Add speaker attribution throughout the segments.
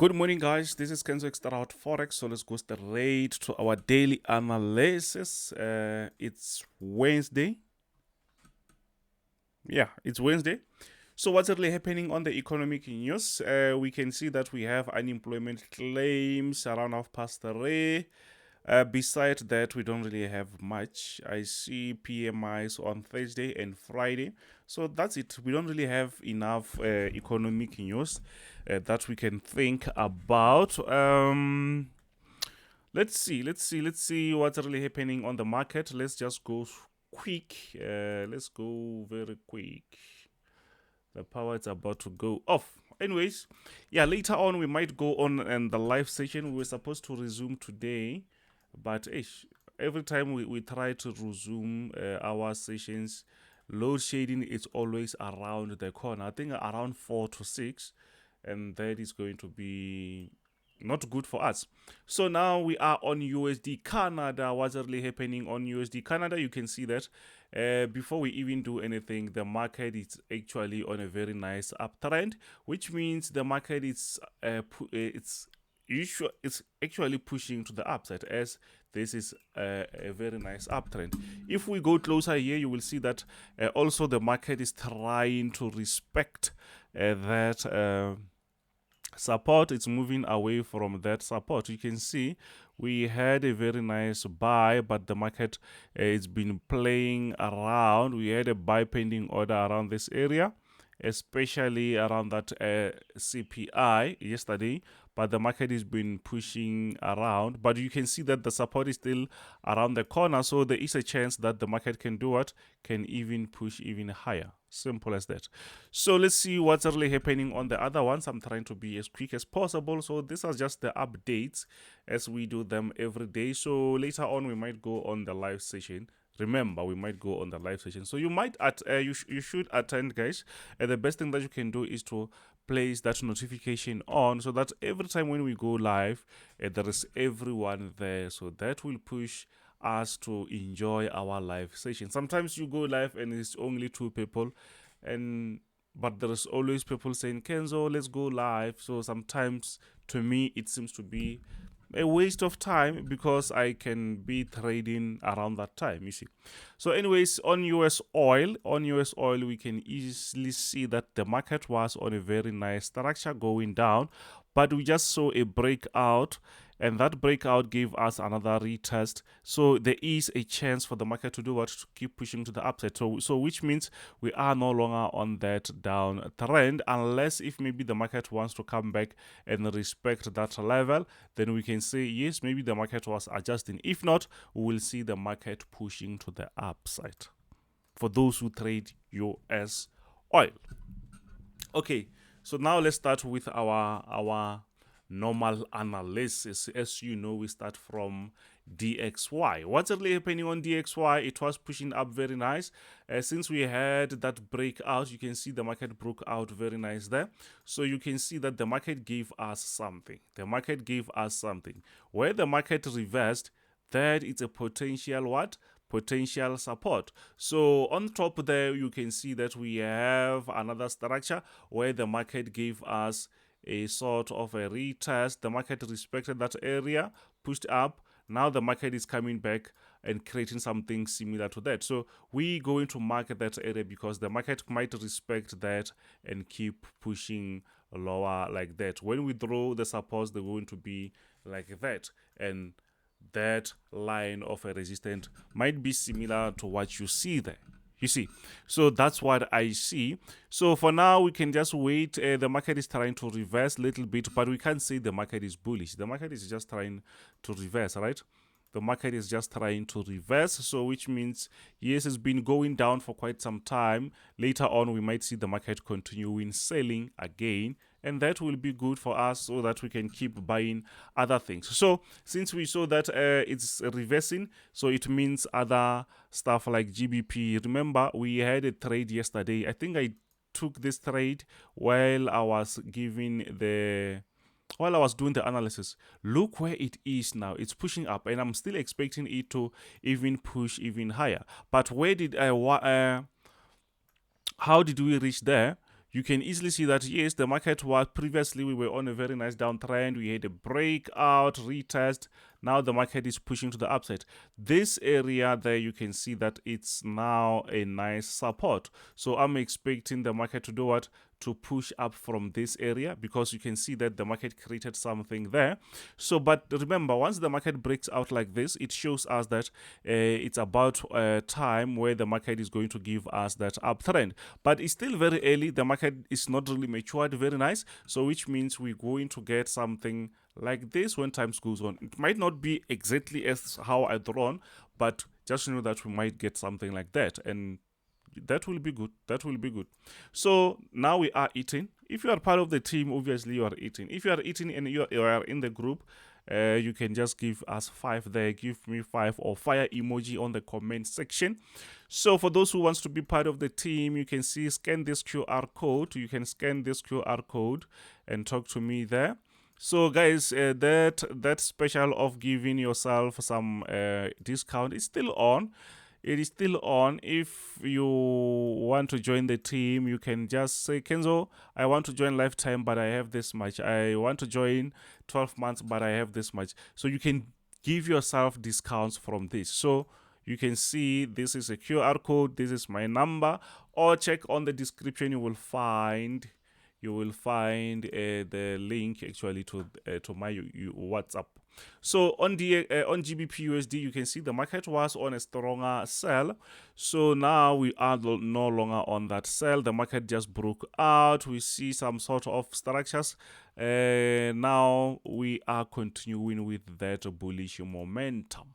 Speaker 1: Good morning, guys. This is Xtrahot Forex. So let's go straight to our daily analysis. It's Wednesday. Yeah, it's Wednesday. So what's really happening on the economic news? We can see that we have unemployment claims around 3:30. Besides that, we don't really have much. I see PMIs on Thursday and Friday. So that's it. We don't really have enough economic news that we can think about. Let's see what's really happening on the market. Let's just go quick. Let's go very quick. The power is about to go off. Anyways, yeah, later on we might go on the live session. We were supposed to resume today, but every time we try to resume our sessions, load shedding is always around the corner. I think around 4 to 6, and that is going to be not good for us. So now we are on USD Canada. What's really happening on USD Canada? You can see that before we even do anything, the market is actually on a very nice uptrend, which means the market is it's actually pushing to the upside, as this is a very nice uptrend. If we go closer here, you will see that also the market is trying to respect that support. It's moving away from that support. You can see we had a very nice buy, but the market it's been playing around. We had a buy pending order around this area, especially around that CPI yesterday, but the market has been pushing around. But you can see that the support is still around the corner, so there is a chance that the market can do what? Can even push even higher. Simple as that. So let's see what's really happening on the other ones. I'm trying to be as quick as possible. So these are just the updates as we do them every day. So later on we might go on the live session. Remember, we might go on the live session, so you might you should attend, guys. The best thing that you can do is to place that notification on, so that every time when we go live, there is everyone there, so that will push us to enjoy our live session. Sometimes you go live and it's only 2 people, but there is always people saying, Kenzo, let's go live. So sometimes to me it seems to be a waste of time, because I can be trading around that time, you see. So anyways, on US oil, we can easily see that the market was on a very nice structure going down, but we just saw a breakout, and that breakout gave us another retest. So there is a chance for the market to do what? To keep pushing to the upside. So which means we are no longer on that down trend, unless if maybe the market wants to come back and respect that level, then we can say yes, maybe the market was adjusting. If not, we will see the market pushing to the upside for those who trade US oil. Okay, so now let's start with our normal analysis. As you know, we start from DXY. What's really happening on DXY? It was pushing up very nice. Since we had that breakout, you can see the market broke out very nice there. So you can see that the market gave us something. Where the market reversed, that is a potential what? Potential support. So on top there, you can see that we have another structure where the market gave us a sort of a retest. The market respected that area, pushed up. Now the market is coming back and creating something similar to that. So we going to market that area, because the market might respect that and keep pushing lower like that. When we draw the supports, they're going to be like that, and that line of a resistance might be similar to what you see there. You see, so that's what I see. So for now, we can just wait. The market is trying to reverse a little bit, but we can't say the market is bullish. The market is just trying to reverse, right? The market is just trying to reverse. So which means, yes, it's been going down for quite some time. Later on, we might see the market continuing selling again, and that will be good for us, so that we can keep buying other things. So since we saw that it's reversing, so it means other stuff like GBP. Remember, we had a trade yesterday. I think I took this trade while I was doing the analysis. Look where it is now. It's pushing up, and I'm still expecting it to even push even higher. But where did how did we reach there? you can easily see that yes, the market was previously, we were on a very nice downtrend, we had a breakout retest. Now the market is pushing to the upside. This area there, you can see that it's now a nice support. So I'm expecting the market to do what? To push up from this area, because you can see that the market created something there. So but remember, once the market breaks out like this, it shows us that it's about time where the market is going to give us that uptrend. But it's still very early, the market is not really matured very nice, so which means we're going to get something like this when times goes on. It might not be exactly as how I drawn, but just know that we might get something like that, and that will be good. That will be good. So now we are eating. If you are part of the team, obviously you are eating. If you are eating and you are in the group, you can just give us 5 there. Give me 5 or fire emoji on the comment section. So for those who wants to be part of the team, you can see, scan this QR code. You can scan this QR code and talk to me there. So guys, that special of giving yourself some discount is still on. It is still on. If you want to join the team, you can just say, Kenzo, I want to join lifetime, but I have this much. I want to join 12 months, but I have this much. So you can give yourself discounts from this. So you can see this is a QR code. This is my number. Or check on the description. You will find the link actually to my WhatsApp. So on Gbpusd, you can see the market was on a stronger sell. So now we are no longer on that sell. The market just broke out. We see some sort of structures. Now we are continuing with that bullish momentum.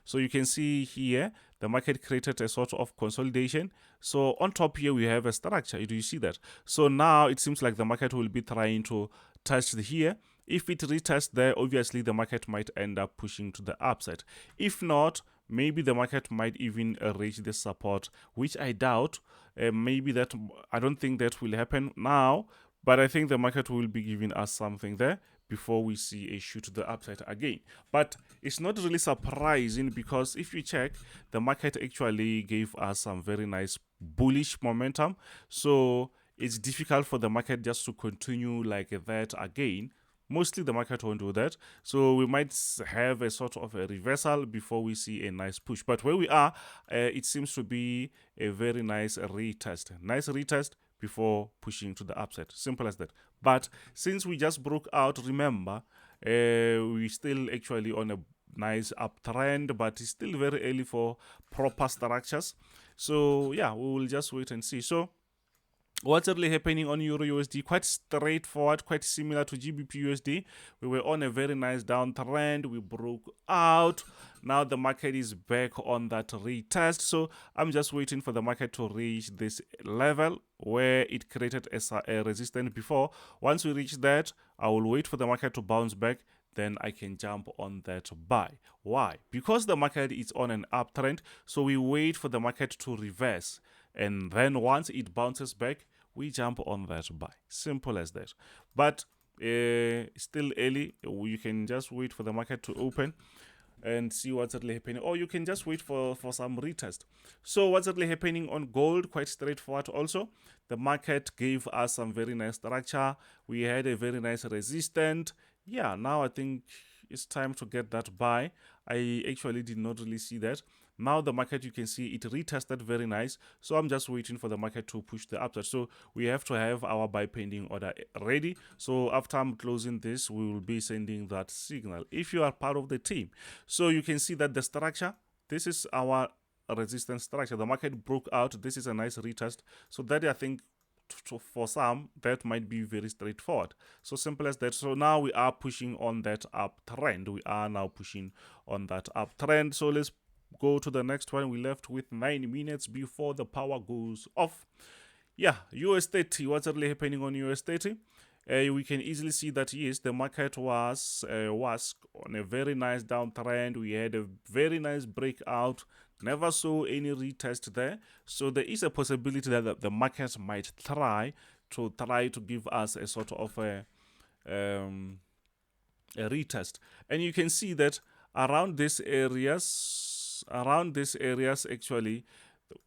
Speaker 1: So you can see here, the market created a sort of consolidation. So on top here, we have a structure. Do you see that? So now it seems like the market will be trying to test here. If it retests there, obviously the market might end up pushing to the upside. If not, maybe the market might even reach the support, which I doubt. Maybe that, I don't think that will happen now, but I think the market will be giving us something there before we see a shoot to the upside again. But it's not really surprising, because if you check, the market actually gave us some very nice bullish momentum. So it's difficult for the market just to continue like that again. Mostly the market won't do that. So we might have a sort of a reversal before we see a nice push. But where we are, it seems to be a very nice retest. Nice retest before pushing to the upside. Simple as that. But since we just broke out, remember, we still actually on a nice uptrend, but it's still very early for proper structures. So yeah, we will just wait and see. So what's really happening on Euro USD? Quite straightforward, quite similar to Gbpusd. We were on a very nice downtrend. We broke out. Now the market is back on that retest. So I'm just waiting for the market to reach this level where it created a resistance before. Once we reach that, I will wait for the market to bounce back. Then I can jump on that buy. Why? Because the market is on an uptrend. So we wait for the market to reverse. And then once it bounces back, we jump on that buy. Simple as that. But still early. You can just wait for the market to open and see what's really happening. Or you can just wait for some retest. So what's really happening on gold? Quite straightforward also. The market gave us some very nice structure. We had a very nice resistance. Yeah, now I think it's time to get that buy. I actually did not really see that. Now the market, you can see it retested very nice. So I'm just waiting for the market to push the upside. So we have to have our buy pending order ready. So after I'm closing this, we will be sending that signal if you are part of the team. So you can see that the structure, this is our resistance structure. The market broke out. This is a nice retest. So that, I think, for some, that might be very straightforward. So simple as that. So now we are pushing on that uptrend. We are now pushing on that uptrend. So let's go to the next one. We left with 9 minutes before the power goes off. Yeah, US30. What's really happening on US30? We can easily see that yes, the market was on a very nice downtrend. We had a very nice breakout. Never saw any retest there. So there is a possibility that the market might try to give us a sort of a retest. And you can see that around these areas actually,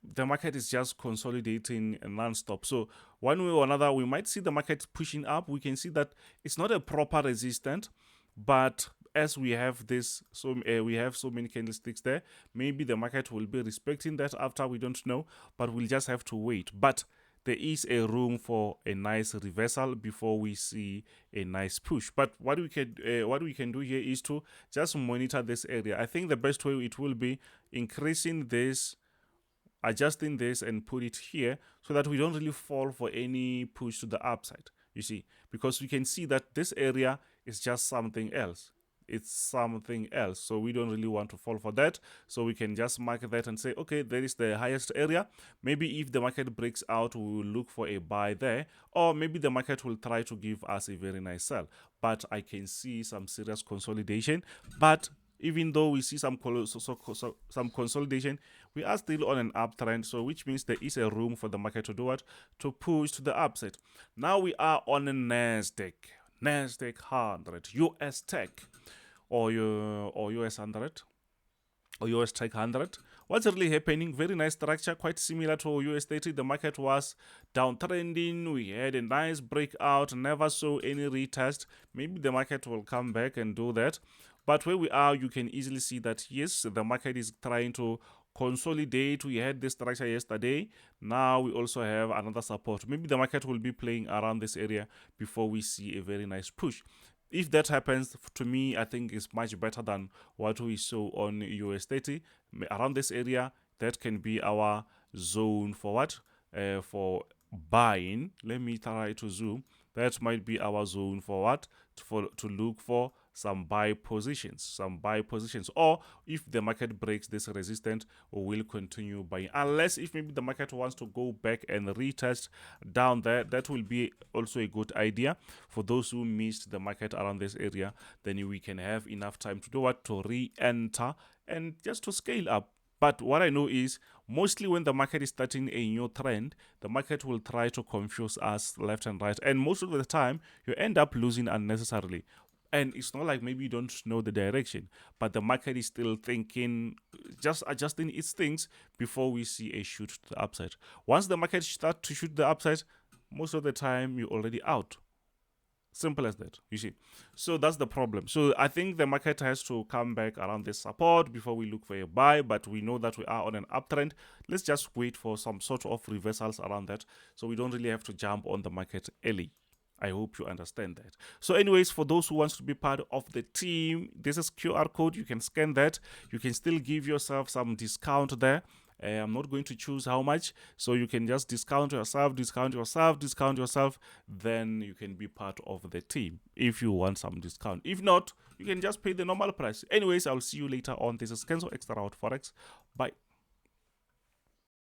Speaker 1: the market is just consolidating non-stop. So one way or another, we might see the market pushing up. We can see that it's not a proper resistance, but as we have this, so we have so many candlesticks there, maybe the market will be respecting that after, we don't know, but we'll just have to wait. But there is a room for a nice reversal before we see a nice push. But what we can do here is to just monitor this area. I think the best way it will be increasing this, adjusting this, and put it here so that we don't really fall for any push to the upside, you see, because we can see that this area is just something else. It's something else, so we don't really want to fall for that. So we can just mark that and say, okay, there is the highest area. Maybe if the market breaks out, we will look for a buy there, or maybe the market will try to give us a very nice sell. But I can see some serious consolidation. But even though we see some consolidation, we are still on an uptrend, so which means there is a room for the market to do what? To push to the upside. Now we are on a Nasdaq 100, US Tech, or US 100, or US Tech 100. What's really happening? Very nice structure, quite similar to US30. The market was downtrending. We had a nice breakout, never saw any retest. Maybe the market will come back and do that. But where we are, you can easily see that yes, the market is trying to consolidate. We had this structure yesterday. Now we also have another support. Maybe the market will be playing around this area before we see a very nice push. If that happens, to me, I think it's much better than what we saw on US30. Around this area, that can be our zone for what? For buying. Let me try to zoom. That might be our zone for what? To look for some buy positions, or if the market breaks this resistance, we will continue buying, unless if maybe the market wants to go back and retest down there. That will be also a good idea for those who missed the market around this area. Then we can have enough time to do what? To re-enter and just to scale up. But what I know is, mostly when the market is starting a new trend, the market will try to confuse us left and right, and most of the time you end up losing unnecessarily. And it's not like maybe you don't know the direction, but the market is still thinking, just adjusting its things before we see a shoot to the upside. Once the market starts to shoot the upside, most of the time you're already out. Simple as that, you see. So that's the problem. So I think the market has to come back around this support before we look for a buy, but we know that we are on an uptrend. Let's just wait for some sort of reversals around that, so we don't really have to jump on the market early. I hope you understand that. So anyways, for those who want to be part of the team, this is QR code. You can scan that. You can still give yourself some discount there. I'm not going to choose how much, so you can just discount yourself, then you can be part of the team if you want some discount. If not, you can just pay the normal price. Anyways, I'll see you later on. This is Kenzo Xtrahot Forex. Bye.